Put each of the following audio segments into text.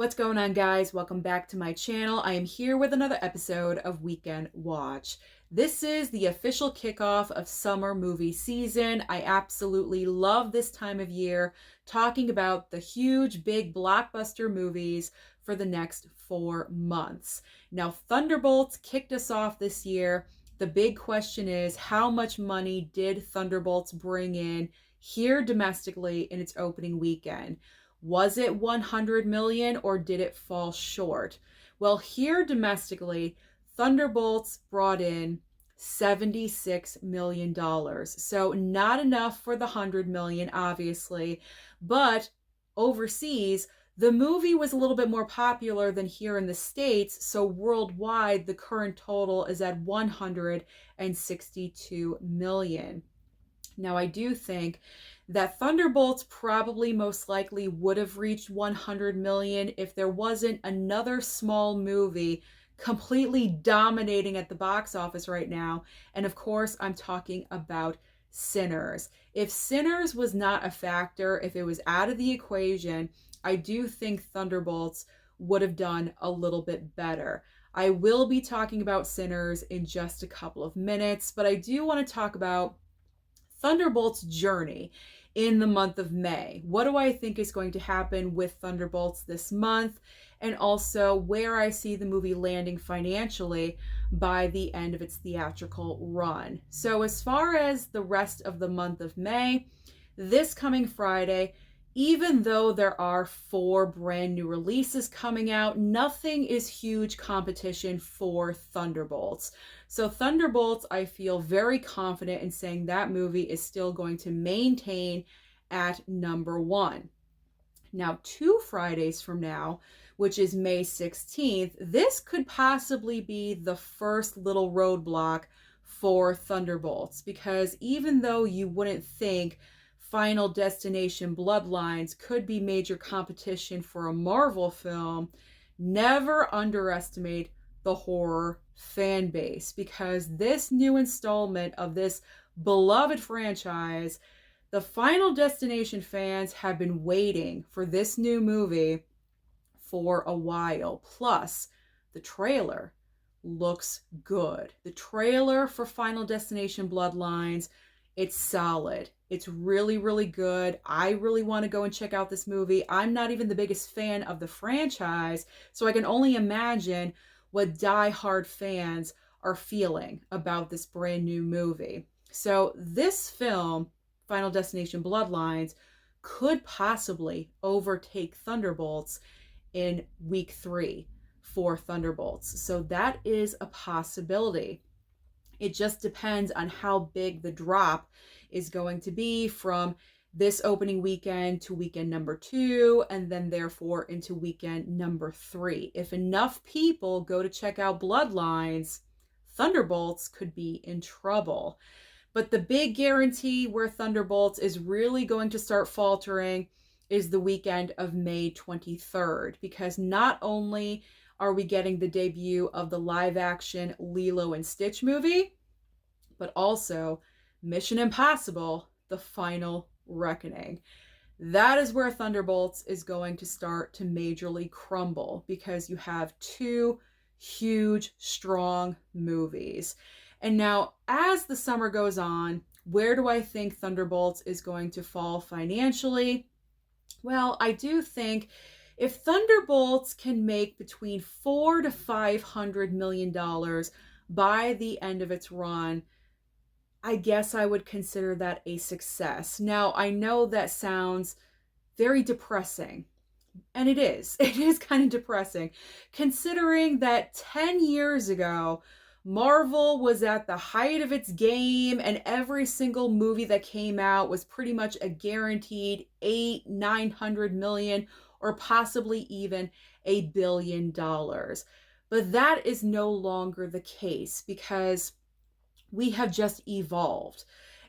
What's going on, guys? Welcome back to my channel. I am here with another episode of Weekend Watch. This is the official kickoff of summer movie season. I absolutely love this time of year, talking about the huge, big blockbuster movies for the next 4 months. Now, Thunderbolts kicked us off this year. The big question is, how much money did Thunderbolts bring in here domestically in its opening weekend? Was it 100 million or did it fall short? Well, here domestically, Thunderbolts brought in $76 million. So not enough for the 100 million, obviously, but overseas, the movie was a little bit more popular than here in the States. So worldwide, the current total is at 162 million. Now, I do think that Thunderbolts probably most likely would have reached 100 million if there wasn't another small movie completely dominating at the box office right now. And of course, I'm talking about Sinners. If Sinners was not a factor, if it was out of the equation, I do think Thunderbolts would have done a little bit better. I will be talking about Sinners in just a couple of minutes, but I do want to talk about Thunderbolts' journey in the month of May. What do I think is going to happen with Thunderbolts this month? And also where I see the movie landing financially by the end of its theatrical run. So as far as the rest of the month of May, this coming Friday, even though there are 4 brand new releases coming out, nothing is huge competition for Thunderbolts. So Thunderbolts, I feel very confident in saying that movie is still going to maintain at number 1. Now, 2 Fridays from now, which is May 16th, this could possibly be the first little roadblock for Thunderbolts, because even though you wouldn't think Final Destination Bloodlines could be major competition for a Marvel film, never underestimate the horror fan base, because this new installment of this beloved franchise, the Final Destination fans have been waiting for this new movie for a while. Plus, the trailer looks good. The trailer for Final Destination Bloodlines, it's solid. It's really, really good. I really want to go and check out this movie. I'm not even the biggest fan of the franchise, so I can only imagine what die-hard fans are feeling about this brand new movie. So this film, Final Destination Bloodlines, could possibly overtake Thunderbolts in week 3 for Thunderbolts. So that is a possibility. It just depends on how big the drop is going to be from this opening weekend to weekend number 2, and then therefore into weekend number 3. If enough people go to check out Bloodlines, Thunderbolts could be in trouble. But the big guarantee where Thunderbolts is really going to start faltering is the weekend of May 23rd, because not only are we getting the debut of the live-action Lilo and Stitch movie, but also Mission Impossible: The Final Reckoning. That is where Thunderbolts is going to start to majorly crumble, because you have 2 huge, strong movies. And now, as the summer goes on, where do I think Thunderbolts is going to fall financially? Well, I do think if Thunderbolts can make between $400 to $500 million by the end of its run, I guess I would consider that a success. Now, I know that sounds very depressing, and it is. It is kind of depressing, considering that 10 years ago, Marvel was at the height of its game, and every single movie that came out was pretty much a guaranteed 800-900 million, or possibly even $1 billion. But that is no longer the case, because we have just evolved.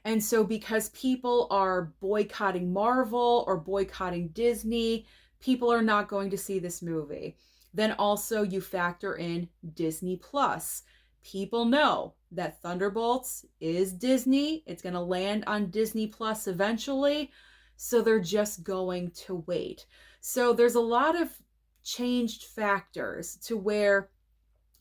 And so because people are boycotting Marvel or boycotting Disney, people are not going to see this movie. Then also you factor in Disney Plus. People know that Thunderbolts is Disney. It's going to land on Disney Plus eventually. So they're just going to wait. So there's a lot of changed factors to where,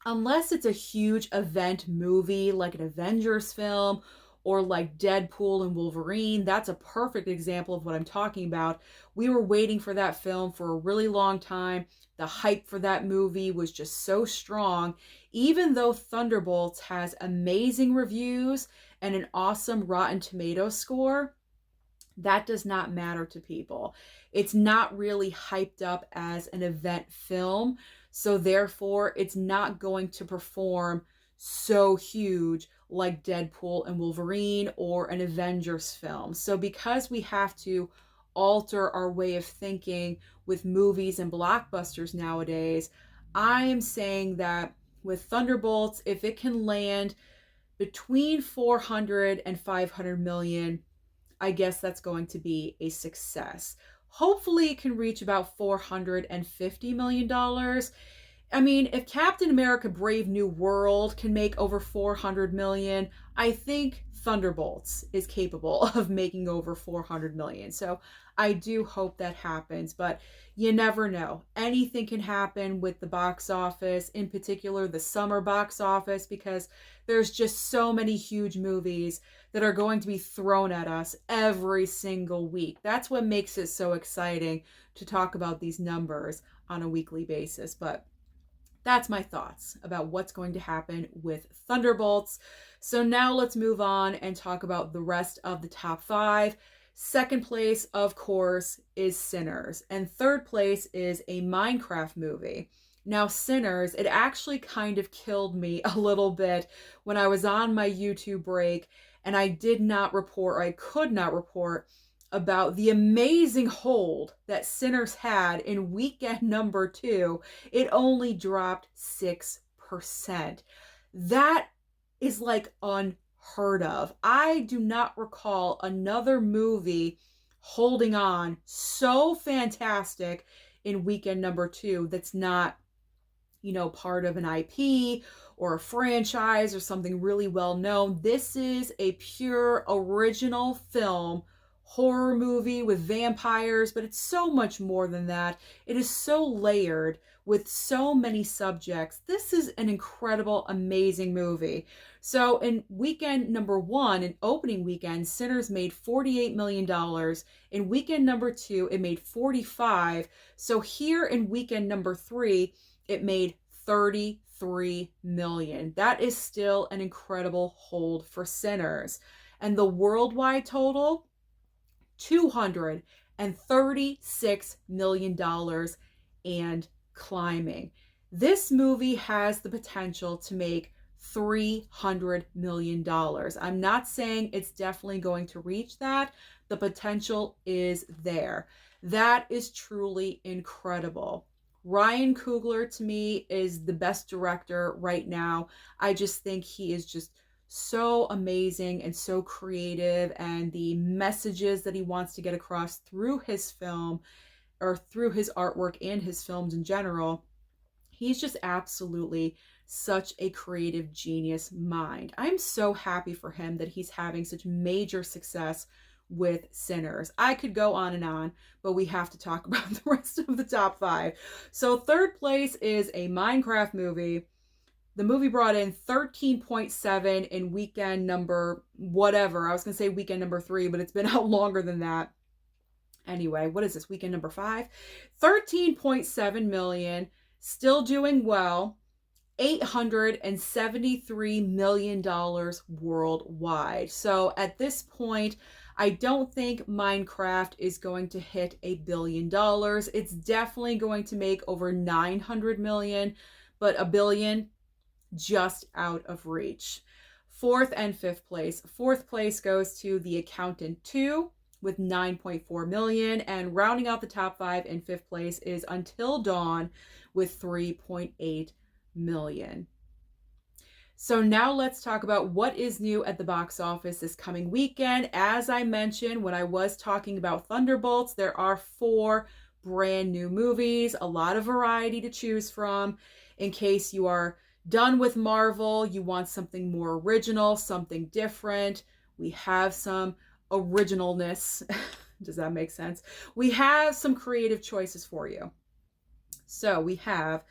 unless it's a huge event movie like an Avengers film or like Deadpool and Wolverine, that's a perfect example of what I'm talking about. We were waiting for that film for a really long time. The hype for that movie was just so strong. Even though Thunderbolts has amazing reviews and an awesome Rotten Tomatoes score, that does not matter to people. It's not really hyped up as an event film, so therefore it's not going to perform so huge like Deadpool and Wolverine or an Avengers film. So because we have to alter our way of thinking with movies and blockbusters nowadays, I am saying that with Thunderbolts, if it can land between 400 and 500 million, I guess that's going to be a success. Hopefully, it can reach about $450 million. I mean, if Captain America Brave New World can make over 400 million, I think Thunderbolts is capable of making over 400 million. So I do hope that happens, but you never know. Anything can happen with the box office, in particular the summer box office, because there's just so many huge movies that are going to be thrown at us every single week. That's what makes it so exciting to talk about these numbers on a weekly basis. But that's my thoughts about what's going to happen with Thunderbolts. So now let's move on and talk about the rest of the top five. Second place, of course, is Sinners. And third place is a Minecraft movie. Now, Sinners, it actually kind of killed me a little bit when I was on my YouTube break and I did not report, or I could not report, about the amazing hold that Sinners had in weekend number 2. It only dropped 6%. That is like unheard of. I do not recall another movie holding on so fantastic in weekend number 2 that's not, part of an IP or a franchise or something really well known. This is a pure original film horror movie with vampires, but it's so much more than that. It is so layered with so many subjects. This is an incredible, amazing movie. So in weekend number 1, in opening weekend, Sinners made $48 million. In weekend number 2, it made 45. So here in weekend number 3, it made 33 million. That is still an incredible hold for Sinners. And the worldwide total, $236 million and climbing. This movie has the potential to make $300 million. I'm not saying it's definitely going to reach that. The potential is there. That is truly incredible. Ryan Coogler, to me, is the best director right now. I just think he is just so amazing and so creative, and the messages that he wants to get across through his film, or through his artwork and his films in general, he's just absolutely such a creative genius mind. I'm so happy for him that he's having such major success with Sinners. I could go on, but we have to talk about the rest of the top five. So third place is a Minecraft movie. The movie brought in 13.7 in weekend number whatever. I was going to say weekend number 3, but it's been out longer than that. Anyway, what is this? Weekend number 5? 13.7 million. Still doing well. $873 million worldwide. So at this point, I don't think Minecraft is going to hit $1 billion. It's definitely going to make over 900 million, but $1 billion, just out of reach. Fourth and fifth place. Fourth place goes to The Accountant 2 with 9.4 million, and rounding out the top 5 in fifth place is Until Dawn with 3.8 million. So now let's talk about what is new at the box office this coming weekend. As I mentioned when I was talking about Thunderbolts, there are 4 brand new movies, a lot of variety to choose from. In case you are done with Marvel, you want something more original, something different, we have some originalness. Does that make sense? We have some creative choices for you. So we have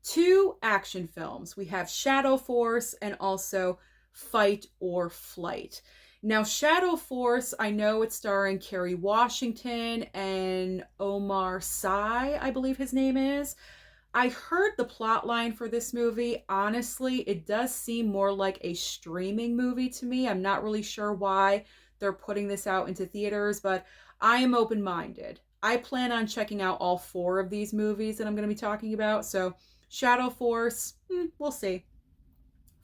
two action films. We have Shadow Force and also Fight or Flight. Now, Shadow Force, I know it's starring Kerry Washington and Omar Sy, I believe his name is. I heard the plot line for this movie. Honestly, it does seem more like a streaming movie to me. I'm not really sure why they're putting this out into theaters, but I am open minded. I plan on checking out all four of these movies that I'm going to be talking about. So, Shadow Force, we'll see.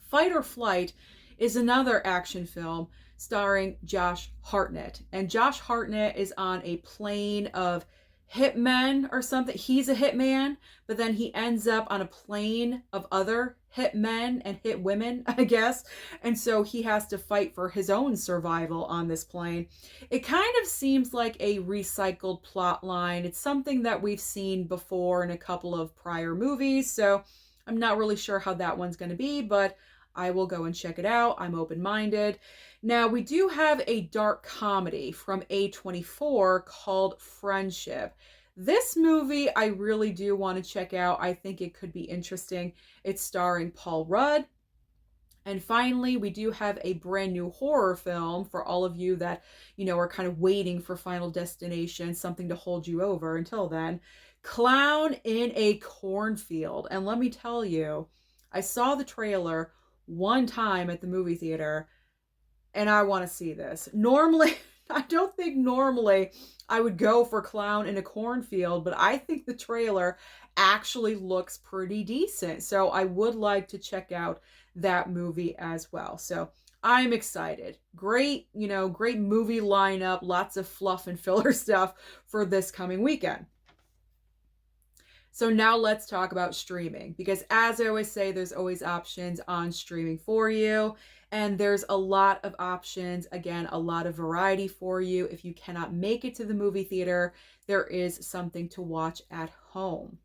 Fight or Flight is another action film starring Josh Hartnett. And Josh Hartnett is on a plane of hitmen or something. He's a hitman, but then he ends up on a plane of other hitmen and hit women, I guess. And so he has to fight for his own survival on this plane. It kind of seems like a recycled plot line. It's something that we've seen before in a couple of prior movies. So I'm not really sure how that one's going to be, but I will go and check it out. I'm open minded. Now, we do have a dark comedy from A24 called Friendship. This movie I really do want to check out. I think it could be interesting. It's starring Paul Rudd. And finally, we do have a brand new horror film for all of you that, are kind of waiting for Final Destination, something to hold you over until then. Clown in a Cornfield. And let me tell you, I saw the trailer one time at the movie theater and I want to see this. Normally, I don't think normally I would go for Clown in a Cornfield, but I think the trailer actually looks pretty decent. So I would like to check out that movie as well. So I'm excited. Great, great movie lineup, lots of fluff and filler stuff for this coming weekend. So now let's talk about streaming, because as I always say, there's always options on streaming for you. And there's a lot of options. Again, a lot of variety for you. If you cannot make it to the movie theater, there is something to watch at home.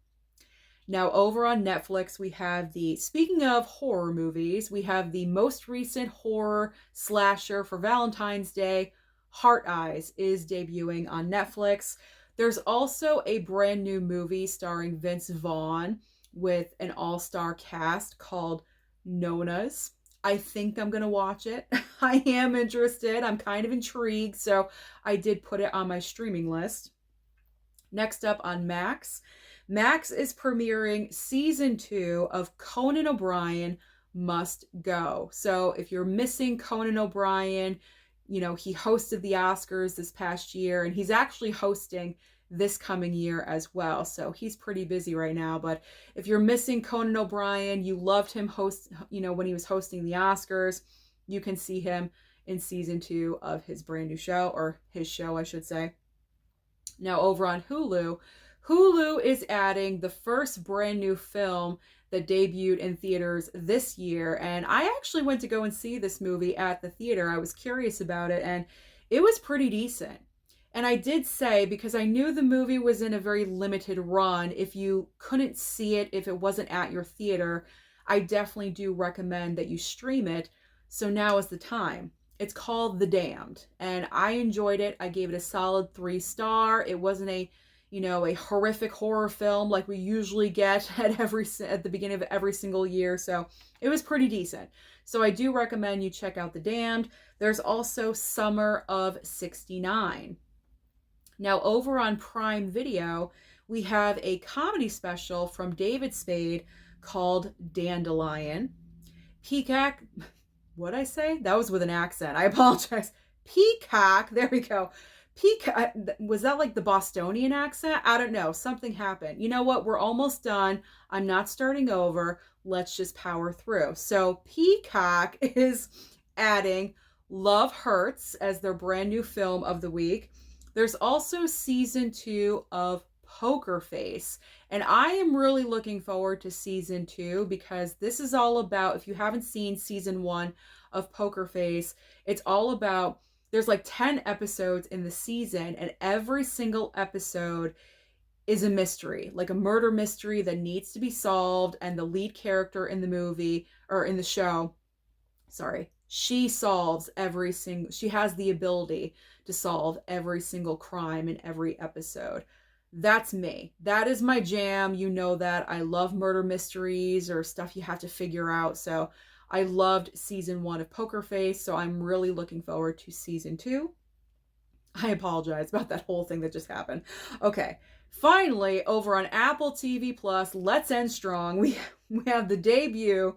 Now, over on Netflix, we have speaking of horror movies, we have the most recent horror slasher for Valentine's Day. Heart Eyes is debuting on Netflix. There's also a brand new movie starring Vince Vaughn with an all-star cast called Nonas. I think I'm going to watch it. I am interested. I'm kind of intrigued, so I did put it on my streaming list. Next up on Max. Max is premiering season 2 of Conan O'Brien Must Go. So if you're missing Conan O'Brien, he hosted the Oscars this past year, and he's actually hosting this coming year as well. So he's pretty busy right now. But if you're missing Conan O'Brien, you loved him when he was hosting the Oscars, you can see him in season 2 of his brand new show, or his show, I should say. Now, over on Hulu, Hulu is adding the first brand new film that debuted in theaters this year. And I actually went to go and see this movie at the theater. I was curious about it, and it was pretty decent. And I did say, because I knew the movie was in a very limited run, if you couldn't see it, if it wasn't at your theater, I definitely do recommend that you stream it. So now is the time. It's called The Damned, and I enjoyed it. I gave it a solid 3-star. It wasn't a horrific horror film like we usually get at the beginning of every single year. So it was pretty decent. So I do recommend you check out The Damned. There's also Summer of '69. Now, over on Prime Video, we have a comedy special from David Spade called Dandelion. Peacock, what'd I say? That was with an accent. I apologize. Peacock, there we go. Peacock, was that like the Bostonian accent? I don't know. Something happened. You know what? We're almost done. I'm not starting over. Let's just power through. So Peacock is adding Love Hurts as their brand new film of the week. There's also season 2 of Poker Face. And I am really looking forward to season 2, because this is all about, if you haven't seen season 1 of Poker Face, it's all about, there's like 10 episodes in the season, and every single episode is a mystery, like a murder mystery that needs to be solved. And the lead character in the movie, or in the show, she has the ability to solve every single crime in every episode. That's me. That is my jam. You know that. I love murder mysteries or stuff you have to figure out. So I loved season 1 of Poker Face. So I'm really looking forward to season 2. I apologize about that whole thing that just happened. Okay. Finally, over on Apple TV Plus, let's end strong. We have the debut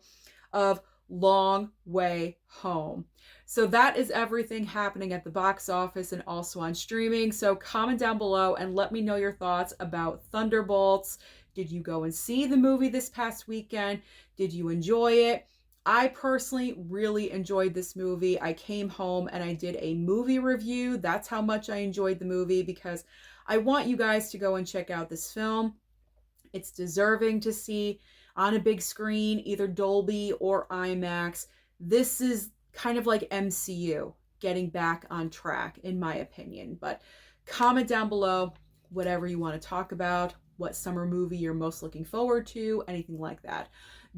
of Long Way Home. So that is everything happening at the box office and also on streaming. So comment down below and let me know your thoughts about Thunderbolts. Did you go and see the movie this past weekend? Did you enjoy it? I personally really enjoyed this movie. I came home and I did a movie review. That's how much I enjoyed the movie, because I want you guys to go and check out this film. It's deserving to see on a big screen, either Dolby or IMAX. This is kind of like MCU getting back on track, in my opinion. But comment down below whatever you want to talk about, what summer movie you're most looking forward to, anything like that.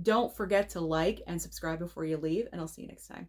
Don't forget to like and subscribe before you leave, and I'll see you next time.